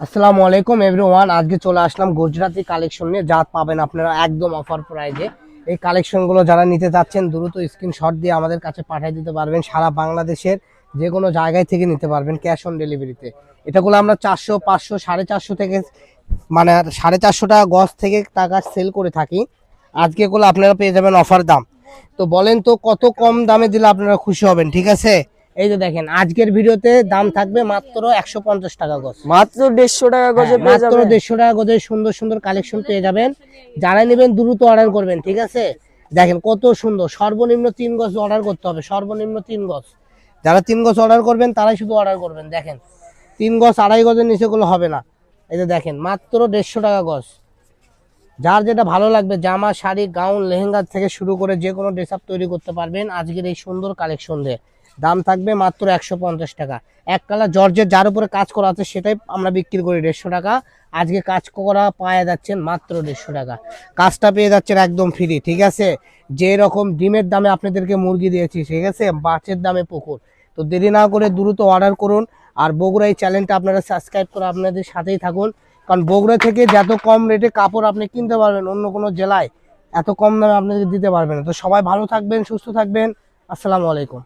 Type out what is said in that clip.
আসসালামু আলাইকুম এভরিওয়ান। আজকে চলে আসলাম গুজরাটি কালেকশন নিয়ে, যা পাবেন আপনারা একদম অফার প্রাইজে। এই কালেকশনগুলো যারা নিতে চাচ্ছেন দ্রুত স্ক্রিনশট দিয়ে আমাদের কাছে পাঠিয়ে দিতে পারবেন। সারা বাংলাদেশের যে কোনো জায়গায় থেকে নিতে পারবেন ক্যাশ অন ডেলিভারিতে। এটাগুলো আমরা 400, 500, 450 থেকে মানে 450 টাকা গজ থেকে টাকা সেল করে থাকি। আজকে এগুলো আপনারা পেয়ে যাবেন অফার দাম। তো বলেন তো কত কম দামে দিলে আপনারা খুশি হবেন? ঠিক আছে, এই যে দেখেন আজকের ভিডিওতে দাম থাকবে মাত্র 150 টাকা গজ। মাত্র 150 টাকা গজে পেয়ে মাত্র যাবেন। 150 টাকা গজে সুন্দর সুন্দর কালেকশন পেয়ে যাবেন। যারা নেবেন দ্রুত অর্ডার করবেন। ঠিক আছে, দেখেন কত সুন্দর। সর্বনিম্ন 3 গজ অর্ডার করতে হবে, সর্বনিম্ন 3 গজ। যারা 3 গজ অর্ডার করবেন তারাই শুধু অর্ডার করবেন। দেখেন 3 গজ, 2.5 গজের নিচে গুলো হবে না। এই যে দেখেন মাত্র 150 টাকা গজ। যার যেটা ভালো লাগবে, জামা, শাড়ি, গাউন, লেহেঙ্গা থেকে শুরু করে যে কোনো ড্রেস আপ তৈরি করতে পারবেন আজকের এই সুন্দর কালেকশন দিয়ে। দাম থাকবে মাত্র 150 টাকা। এক কালার জর্জের যার উপরে কাজ করা আছে সেটাই আমরা বিক্রি করি 150 টাকা। আজকে কাজ করা পাওয়া যাচ্ছেন মাত্র 150 টাকা। কাজটা পেয়ে যাচ্ছেন একদম ফ্রি। ঠিক আছে, যে রকম ডিমের দামে আপনাদেরকে মুরগি দিয়েছি, ঠিক আছে, মাছের দামে পুকুর। তো দেরি না করে দ্রুত অর্ডার করুন। আর বগুড়া এই চ্যানেলটা আপনারা সাবস্ক্রাইব করে আপনাদের সাথেই থাকুন। কারণ বগুড়া থেকে যত কম রেটে কাপড় আপনি কিনতে পারবেন অন্য কোনো জেলায় এত কম দামে আপনাদের দিতে পারবেন না। তো সবাই ভালো থাকবেন, সুস্থ থাকবেন। আসসালামু আলাইকুম।